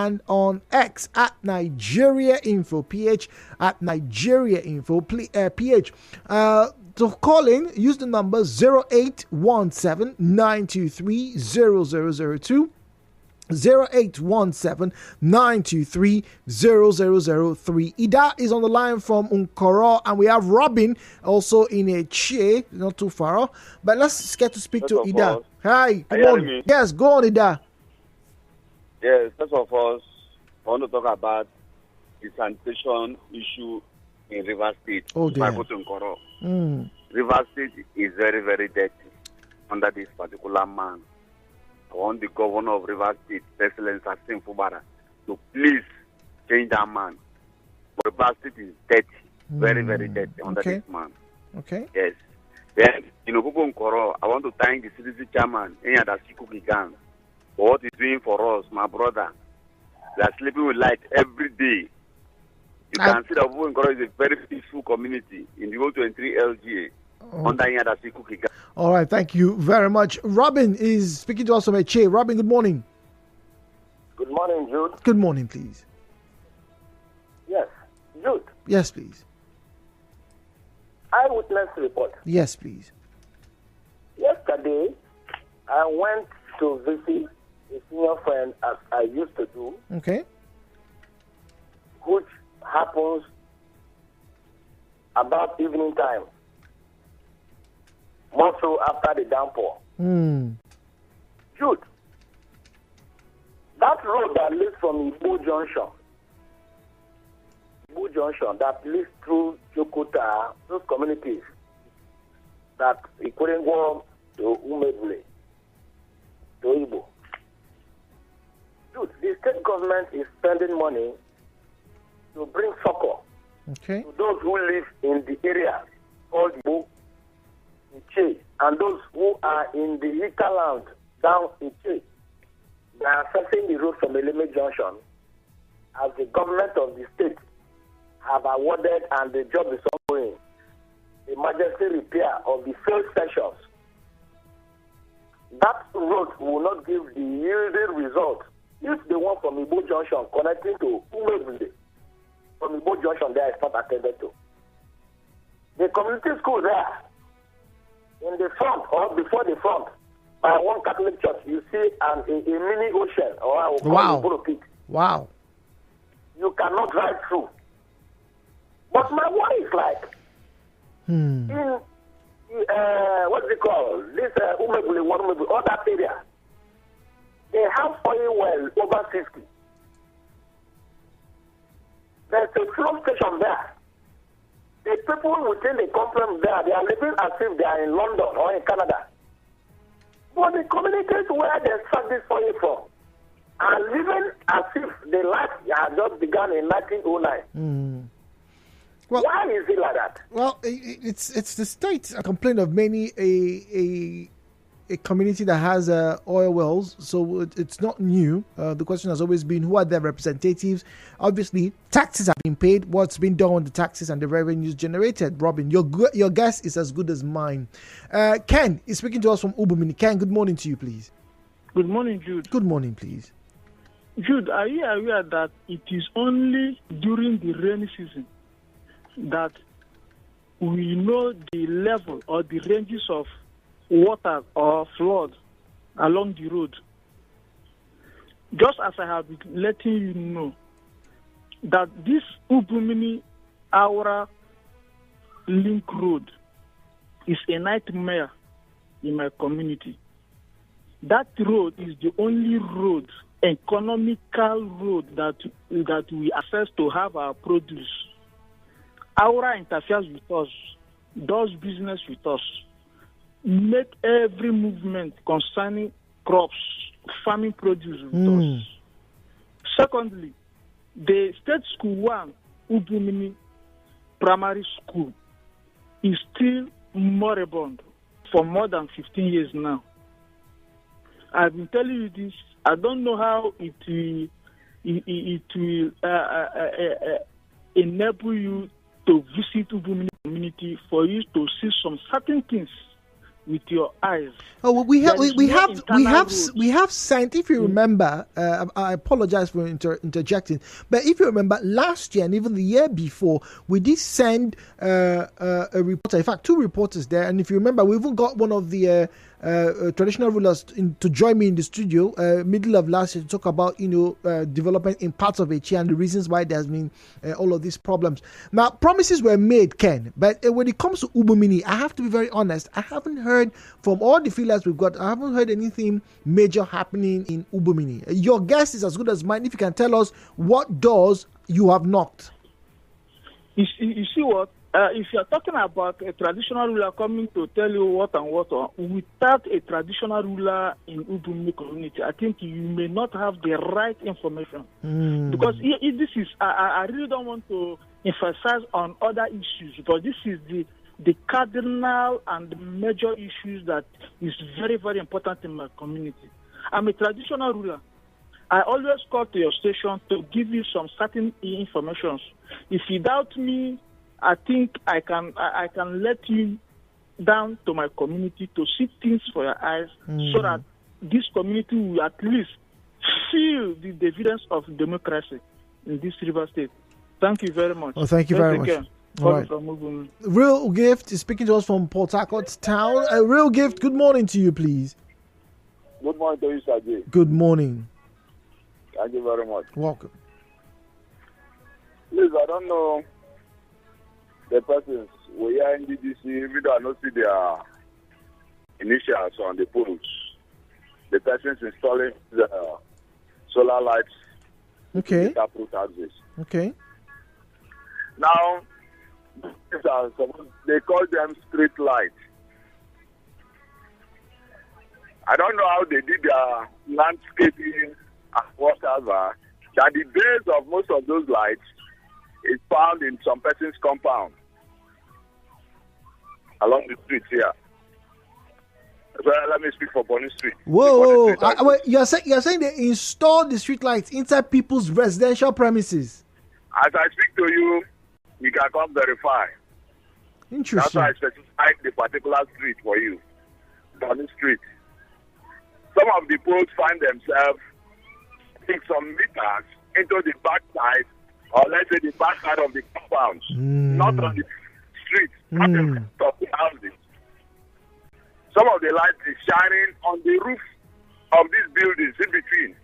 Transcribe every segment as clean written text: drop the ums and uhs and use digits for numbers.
and on X at Nigeria Info PH at Nigeria Info PH. To call in, use the number 0817 923 0002. 0817-923-0003. Ida is on the line from Nkoro, and we have Robin also in a chair, not too far off. But let's get to speak to Ida. Hi, good morning. Yes, go on, Ida. Yes, first of all, I want to talk about the sanitation issue in River State. Oh, dear. Nkoro. River State is very, very dirty under this particular man. I want the governor of River State, Excellence Asim Fubara, to please change that man. River State is dirty, very, very dirty under this man. Okay. Yes. Then, in Ogogo Nkoro, I want to thank the CDC chairman, Enyadasiku Gigan, for what he's doing for us, my brother. They are sleeping with light every day. You can see that Ogogo Nkoro is a very peaceful community in the 023 LGA. Under Enyadasiku Gigan. All right, thank you very much. Robin is speaking to us from Eche. Robin, good morning. Good morning, Jude. Good morning, please. Yes, Jude. Yes, please. Eyewitness report. Yes, please. Yesterday, I went to visit a senior friend, as I used to do. Okay. Which happens about evening time. More so after the downpour. Jude, that road that leads from Ibu Junction, that leads through Jokota, those communities, that it couldn't go to Umebule, to Igbo. Dude, the state government is spending money to bring succor to those who live in the area called Igbo, Iche, and those who are in the hinterland down Iche. They are accessing the road from Eleme Junction, as the government of the state have awarded, and the job is ongoing, emergency repair of the failed sections. That road will not give the yielding result if the one from Ibo Junction connecting to Umebule from Ibo Junction there is not attended to. The community school there, in the front or before the front, by one Catholic church, you see a mini ocean, or I will call it Boro Pit. Wow. You cannot drive through. But my worry is like, in what's it called? This Umebule, all that area, they have oil well over 50. There's a flow station there. The people within the conference there, they are living as if they are in London or in Canada. But the communities where they start this oil from are living as if the life had just begun in 1909. Well, why is it like that? Well, it's the state complaint of many a community that has oil wells, so it's not new. The question has always been, who are their representatives? Obviously, taxes have been paid. What's been done on the taxes and the revenues generated? Robin, your guess is as good as mine. Ken is speaking to us from Ubumini. Ken, good morning to you, please. Good morning, Jude. Good morning, please. Jude, are you aware that it is only during the rainy season that we know the level or the ranges of water or flood along the road? Just as I have been letting you know that this Ubumini Aura link road is a nightmare in my community. That road is the only road, economical road that we access to have our produce. Aura interferes with us, does business with us, make every movement concerning crops, farming produce with us. Secondly, the State School 1, Ubumini Primary School, is still moribund for more than 15 years now. I've been telling you this. I don't know how it will enable you to visit Ubumini community for you to see some certain things with your eyes. Oh, well, we have sent. If you remember, I apologize for interjecting, but if you remember, last year and even the year before, we did send a reporter. In fact, 2 reporters there. And if you remember, we even got one of the traditional rulers to join me in the studio middle of last year to talk about development in parts of Echia and the reasons why there's been all of these problems. Now, promises were made, Ken, but when it comes to Ubumini, I have to be very honest. I haven't heard from all the feelers we've got. I haven't heard anything major happening in Ubumini. Your guess is as good as mine if you can tell us what doors you have knocked. You see what? If you're talking about a traditional ruler coming to tell you what and what, without a traditional ruler in Ubumini community, I think you may not have the right information. Because this is, I really don't want to emphasize on other issues, because this is the cardinal and major issues that is very, very important in my community. I'm a traditional ruler. I always call to your station to give you some certain information. If you doubt me, I think I can let you down to my community to see things for your eyes, so that this community will at least feel the dividends of democracy in this river state. Thank you very much. Oh, thank you very much. All right. Real Gift is speaking to us from Port Harcourt town. Real Gift, good morning to you, please. Good morning to you, Sajid. Good morning. Thank you very much. Welcome. Please, I don't know the persons we are in DDC, even though I don't see their initials on the poles. The persons installing the solar lights. Okay. Houses. Okay. Now, they call them street lights. I don't know how they did their landscaping and whatever, that the base of most of those lights is found in some person's compound along the streets here. So let me speak for Bonny Street. Whoa. You're saying they install the street lights inside people's residential premises? As I speak to you, you can come verify. Interesting. That's why I specified the particular street for you. Bonny Street. Some of the poles find themselves take some meters into the backside, or let's say the backside of the compounds, not on the street, not in front of the houses. Some of the lights is shining on the roof of these buildings in between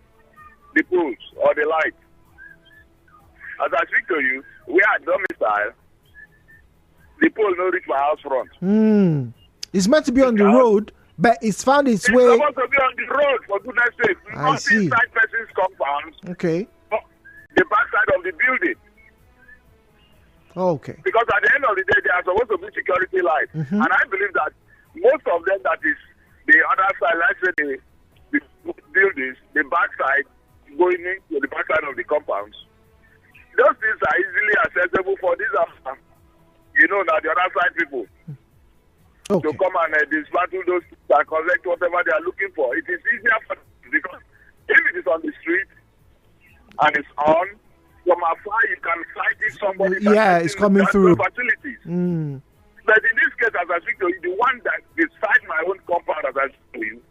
the poles or the lights. As I speak to you, we are domicile. The pole no reach my house front. It's meant to be on the road, but it's found its way. It's supposed to be on the road, for goodness sake. Not inside person's compounds. Okay. The backside of the building. Okay. Because at the end of the day, they are supposed to be security lights. And I believe that most of them, that is the other side, let's say the buildings, the backside, going into the backside of the compounds, those things are easily accessible for these, now the other side people. Okay. To come and dismantle those things and collect whatever they are looking for. It is easier for them, because if it is on the street and it's on, from afar you can sight it, somebody. Yeah, it's coming through. Facilities. But in this case, as I speak to you, the one that beside my own compound, as I speak to you,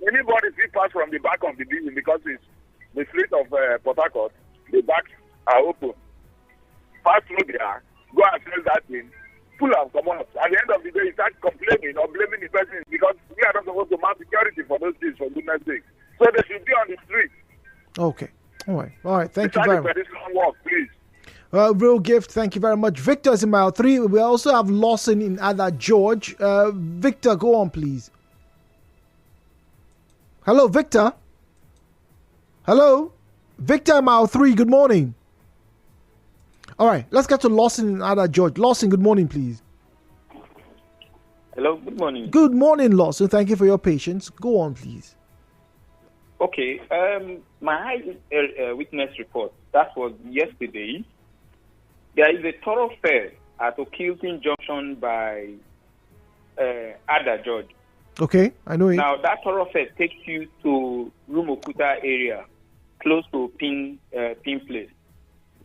anybody see pass from the back of the building, because it's the street of Port Harcourt, the backs are open. Pass through there, go and sell that thing, pull and come out. At the end of the day, you start complaining or blaming the person, because we are not supposed to mount security for those things, for goodness sake. So they should be on the street. Okay. All right. Thank you very much. Walk, please. Real Gift, thank you very much. Victor is in mile 3. We also have Lawson in Ada George. Victor, go on, please. Hello, Victor. Hello, Victor, mile 3. Good morning. All right, let's get to Lawson in Ada George. Lawson, good morning, please. Hello, good morning. Good morning, Lawson. Thank you for your patience. Go on, please. Okay, my witness report, that was yesterday. There is a thoroughfare at Okilton Junction by Ada George. Okay, I know it. Now, that thoroughfare takes you to Rumuokuta area, close to Pin Place.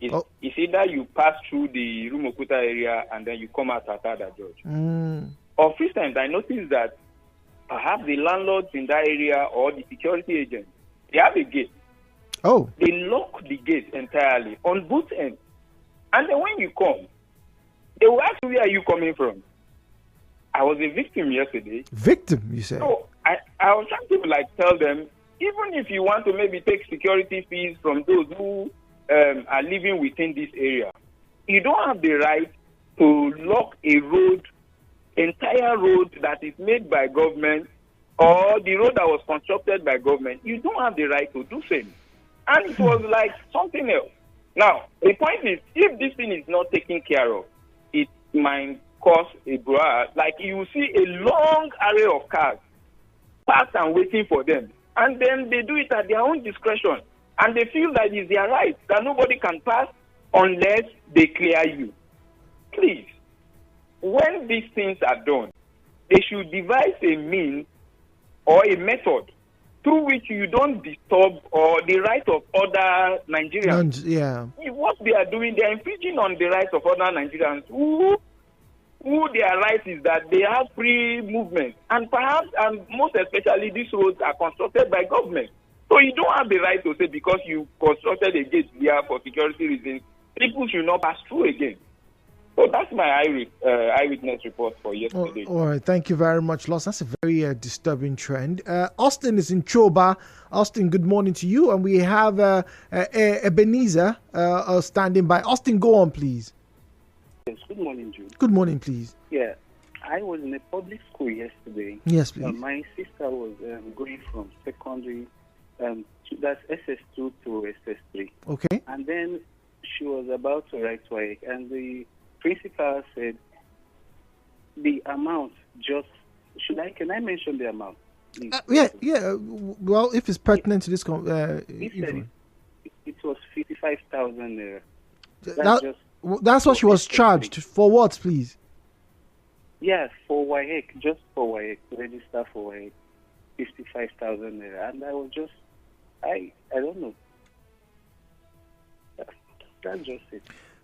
It's either you pass through the Rumuokuta area and then you come out at Ada George. Of recent, I noticed that perhaps the landlords in that area or the security agents, they have a gate. Oh. They lock the gate entirely on both ends. And then when you come, they will ask you, where are you coming from? I was a victim yesterday. Victim, you say? So I was trying to tell them, even if you want to maybe take security fees from those who are living within this area, you don't have the right to lock a road, entire road that is made by government or the road that was constructed by government. You don't have the right to do so. And it was like something else. Now, the point is, if this thing is not taken care of, it might cause a brouhaha. Like you will see a long array of cars parked and waiting for them. And then they do it at their own discretion. And they feel that it's their right, that nobody can pass unless they clear you. Please, when these things are done, they should devise a means or a method through which you don't disturb or the right of other Nigerians. Yeah. What they are doing, they are infringing on the rights of other Nigerians who their right is that they have free movement. And perhaps, and most especially, these roads are constructed by government. So you don't have the right to say because you constructed a gate here for security reasons, people should not pass through again. So that's my eyewitness report for yesterday. All right, thank you very much, Loss. That's a very disturbing trend. Austin is in Choba. Austin, good morning to you. And we have Ebenezer standing by. Austin, go on, please. Yes, good morning, Jude. Good morning, please. Yeah, I was in a public school yesterday. Yes, please. My sister was going from secondary, that's SS2 to SS3. Okay. And then she was about to write WAEC, and the principal said the amount just, can I mention the amount? Yeah. Well, if it's pertinent to this, he said it was 55,000 naira. That's what she was charged for. What, please? Yeah, for WAEC, just for WAEC, to register for WAEC, 55,000 naira, and I was just, I don't know. That's just it.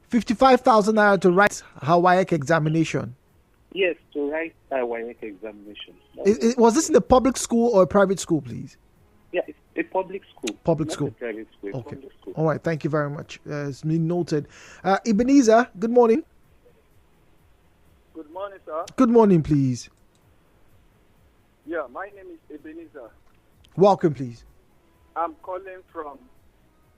55,000 naira to write her WAEC examination. Yes, to write a WAEC examination. Was this in a public school or a private school, please? Yeah, it's a public school. Public school. A private school. Okay. Public school. All right. Thank you very much. It's been noted. Ebenezer, good morning. Good morning, sir. Good morning, please. Yeah, my name is Ebenezer. Welcome, please. I'm calling from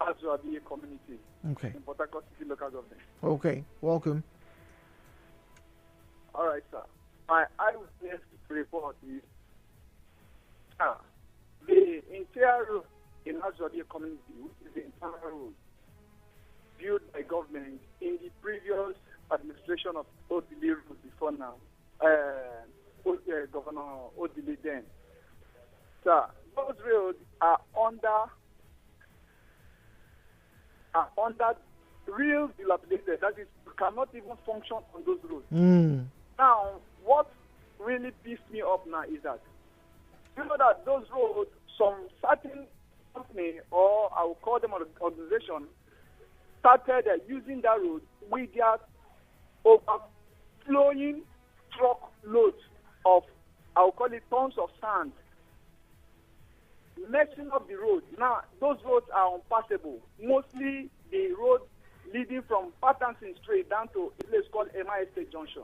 Azwabi community. Okay. In Port Harcourt City local government. Okay. Welcome. All right, sir. My eyewitness report is the entire road in Azwabi community, which is the entire road built by government in the previous administration of Odili Road before now, Governor Odili then. Sir, those roads are under real dilapidated. That is, you cannot even function on those roads. Now, what really pissed me off now is that you know that those roads, some certain company, or I will call them an organization, started using that road with their overflowing truck loads of, I will call it tons of sand, messing up the road. Now, those roads are unpassable. Mostly the road leading from Patterson Street down to a place called MI Estate Junction.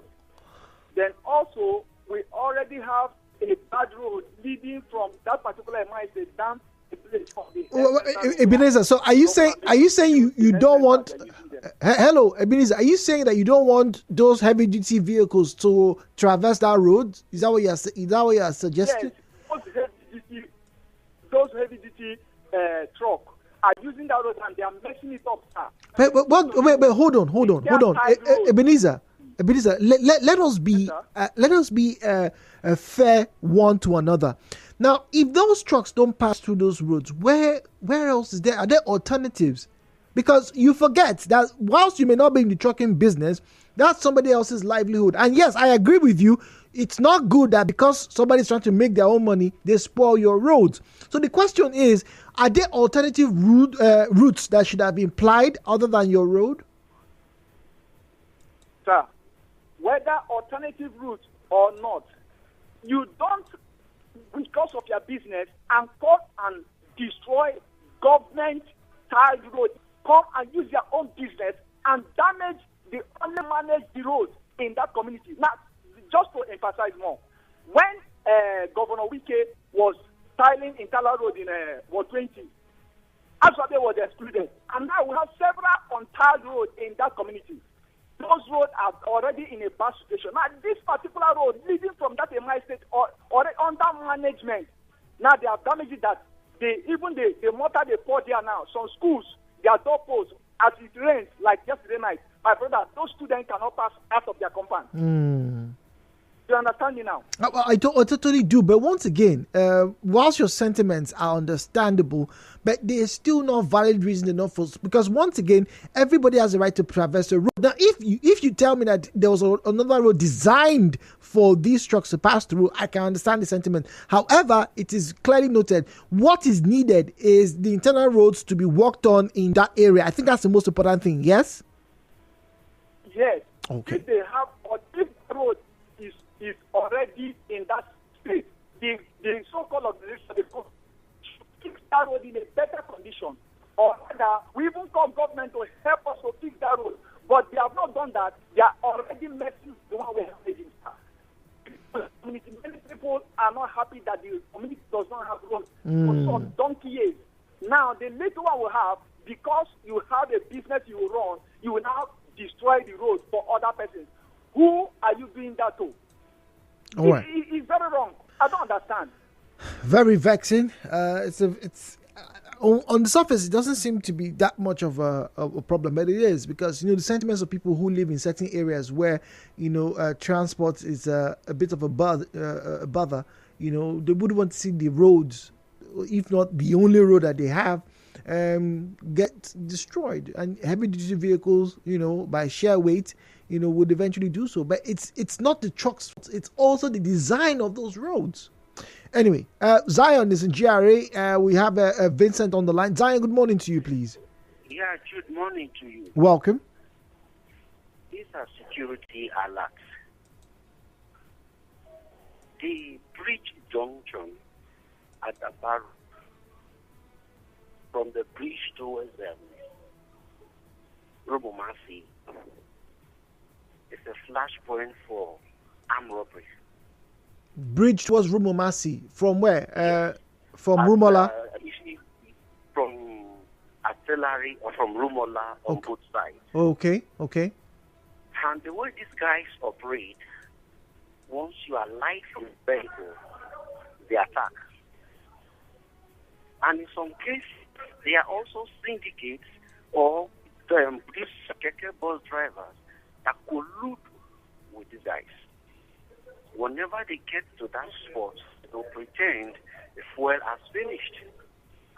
Then also, we already have a bad road leading from that particular MI Estate down to a place called the Ebenezer, so are you saying you don't want hello, Ebenezer, are you saying that you don't want those heavy duty vehicles to traverse that road? Is that what you are suggesting? Yes, those heavy duty truck are using that road and they are messing it up, sir. Wait, hold on. Ebenezer, let us be fair one to another. Now, if those trucks don't pass through those roads, where else is there? Are there alternatives? Because you forget that whilst you may not be in the trucking business, that's somebody else's livelihood. And yes, I agree with you. It's not good that because somebody's trying to make their own money, they spoil your roads. So the question is, are there alternative routes that should have been applied other than your road? Sir, whether alternative routes or not, you don't because of your business and come and destroy government tiled road, come and use their own business and damage the only manage the road in that community. Now, just to emphasize more, when Governor Wike was tiling Intala Road in Ward 20, Aswabe was excluded. And now we have several untiled roads in that community. Those roads are already in a bad situation. Now, this particular road leading from that MI state already under management. Now they have damaged that. Even the mortar they pour there now, some schools, their doorposts, as it rains, like yesterday night, my brother, those students cannot pass out of their compound. You understand me now? I totally do. But once again, whilst your sentiments are understandable, but they are still not valid reason enough for, because once again, everybody has the right to traverse a road. Now, if you tell me that there was another road designed for these trucks to pass through, I can understand the sentiment. However, it is clearly noted what is needed is the internal roads to be worked on in that area. I think that's the most important thing. Yes. Yes. Okay. If they have, or if the road is already in that state, the so-called organization, they should fix that road in a better condition. Or rather, we even call government to help us to fix that road. But they have not done that. They are already messing the one we have made. Many people are not happy that the community does not have roads for some donkey years. Now, the little one will have, because you have a business you will run, you will now destroy the road for other persons. Who are you doing that to? All right. It's very wrong. I don't understand. Very vexing. It's on the surface, it doesn't seem to be that much of a problem, but it is, because the sentiments of people who live in certain areas where transport is a bit of a bother. They would want to see the roads, if not the only road that they have, get destroyed, and heavy duty vehicles, by sheer weight, would eventually do so. But it's not the trucks, it's also the design of those roads. Anyway, Zion is in GRA. We have Vincent on the line. Zion, good morning to you, please. Yeah, good morning to you. Welcome. These are security alerts. The bridge junction at the bar, from the bridge towards Robomasi, is a flashpoint for armed robbery. Bridge towards Rumomasi. From where? From Rumola? From artillery or from Rumola on both sides. Okay. And the way these guys operate, once you alight from the vehicle, they attack. And in some cases, they are also syndicates or these keke bus drivers that collude with these guys. Whenever they get to that spot, they'll pretend the fuel has finished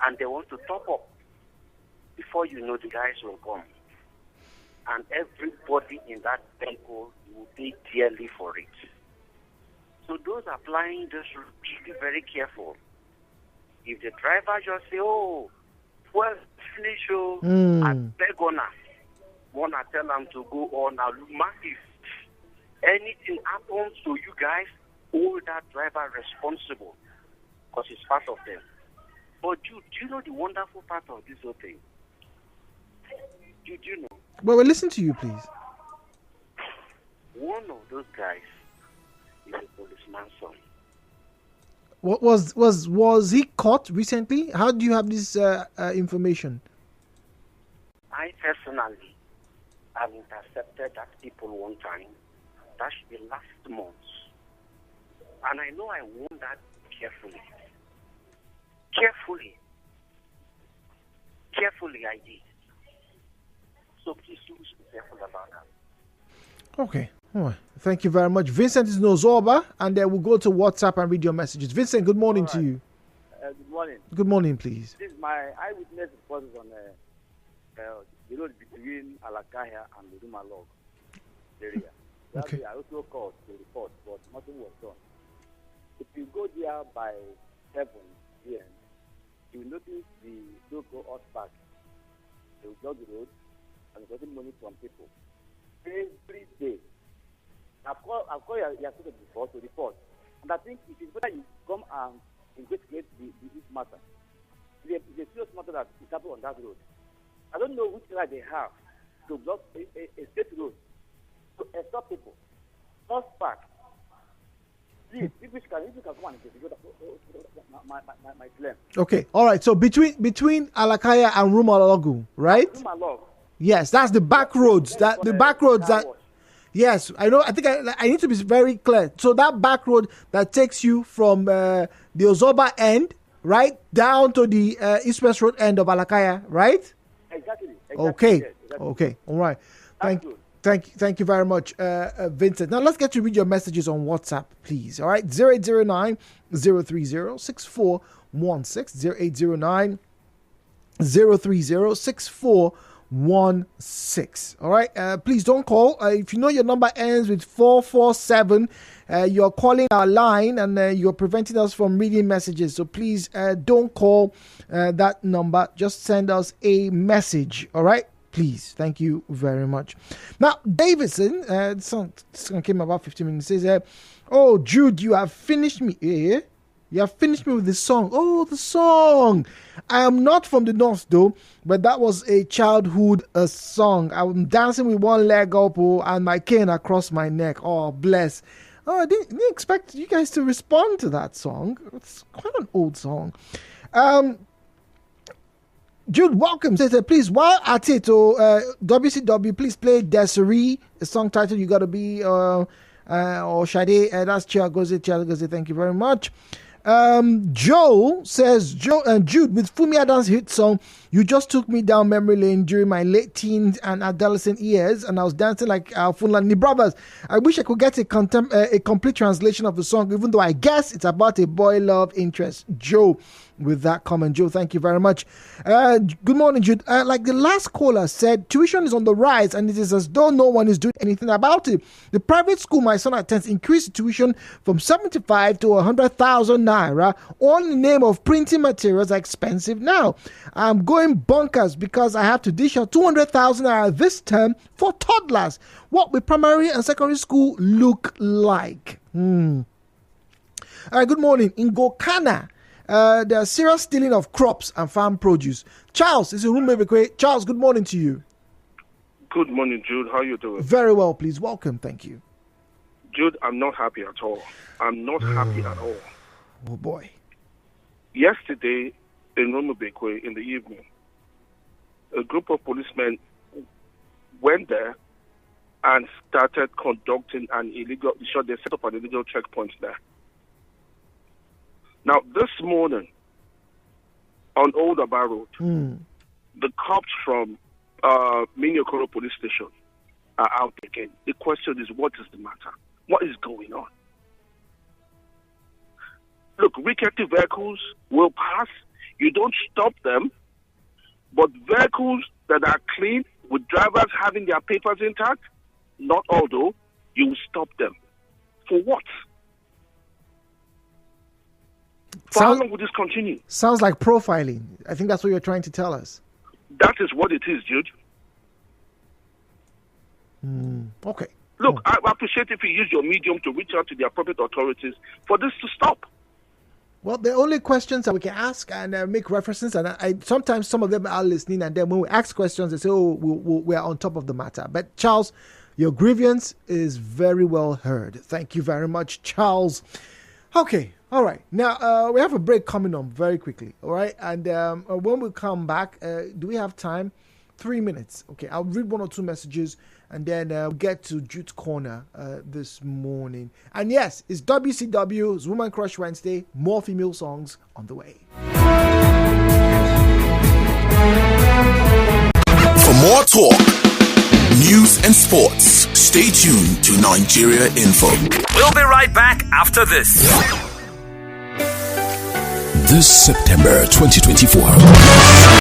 and they want to top up. Before you know, the guys will come. And everybody in that vehicle will pay dearly for it. So those applying this should be very careful. If the driver just say, fuel finish, I beg on her. Wanna tell them to go on, now look massive. Anything happens to you guys, hold that driver responsible, because it's part of them. But do you know the wonderful part of this whole thing? Do you know? Well, we'll listen to you, please. One of those guys is a policeman's son. What was he caught recently? How do you have this information? I personally have intercepted that people one time. That should be last month. And I know I won that carefully. Carefully I did. So please be careful about that. Okay. All right. Thank you very much. Vincent is Nozoba, and then we'll go to WhatsApp and read your messages. Vincent, good morning to you. Good morning. Good morning, please. This is my eyewitness report on the road between Alakahia and Ludumalog area. Okay. I also called to report, but nothing was done. If you go there by 7 p.m., you will notice the local hot pack. They will jog the road and getting money from people. Every day. I've called your before to report. And I think it is better you come and investigate this matter. It's a serious matter that is happening on that road. I don't know which right they have to block a state road to stop people. First park. Please, if you can come and investigate my claim. Okay, all right. So between Alakaya and Rumalogu, right? Rumalog. Yes, that's the back roads. That the back roads that. Yes, I know. I think I need to be very clear. So that back road that takes you from the Ozoba end, right, down to the East West Road end of Alakaya, right? Exactly. Okay. Yes, exactly. Okay. All right. Thank you very much, Vincent. Now let's get to read your messages on WhatsApp, please. All right, 0809 030 6416 0809 030 6416. All right, please don't call. If you know your number ends with 447, you're calling our line and you're preventing us from reading messages. So please don't call that number. Just send us a message. All right. Please, thank you very much. Now, Davidson, this song came about 15 minutes. Says, "Oh, Jude, you have finished me. You have finished me with the song. Oh, the song. I am not from the north though, but that was a childhood song. I'm dancing with one leg up and my cane across my neck. Oh, bless. Oh, I didn't expect you guys to respond to that song. It's quite an old song. Jude, welcome. Says, please, while at it, WCW, please play Desiree, a song title You Gotta Be, or Sade. That's Chiagoze. Thank you very much. Joe says, Jude, with Fumi Adam's hit song, You Just Took Me Down Memory Lane during my late teens and adolescent years, and I was dancing like our Fulani brothers. I wish I could get a complete translation of the song, even though I guess it's about a boy love interest. Joe, with that comment. Joe, thank you very much. Good morning, Jude. Like the last caller said, tuition is on the rise and it is as though no one is doing anything about it. The private school my son attends increased tuition from 75 to 100,000 naira. All in the name of printing materials are expensive now. I'm going bonkers because I have to dish out 200,000 naira this term for toddlers. What will primary and secondary school look like? All right, good morning. In Gokana, there's serious stealing of crops and farm produce. Charles is in room Mebekwe. Charles, good morning to you. Good morning, Jude. How you doing? Very well, please. Welcome. Thank you. Jude, I'm not happy at all. I'm not happy at all. Oh, boy. Yesterday, in Rumubekwe, in the evening, a group of policemen went there and started conducting an illegal, they set up an illegal checkpoint there. Now, this morning, on Old Aba Road, the cops from Minyokoro Police Station are out again. The question is, what is the matter? What is going on? Look, rickety vehicles will pass. You don't stop them. But vehicles that are clean, with drivers having their papers intact, not all though, you will stop them. For what? For how long will this continue? Sounds like profiling. I think that's what you're trying to tell us. That is what it is, Jude. Okay. Look, I appreciate if you use your medium to reach out to the appropriate authorities for this to stop. Well, the only questions that we can ask and make references, and I sometimes some of them are listening, and then when we ask questions, they say, "Oh, we're on top of the matter." But Charles, your grievance is very well heard. Thank you very much, Charles. Okay, all right. Now we have a break coming on very quickly. All right, and when we come back, do we have time? 3 minutes. Okay, I'll read one or two messages and then get to Jude's Corner this morning. And yes, it's WCW's Woman Crush Wednesday. More female songs on the way. For more talk, news and sports, stay tuned to Nigeria Info. We'll be right back after this. This September 2024.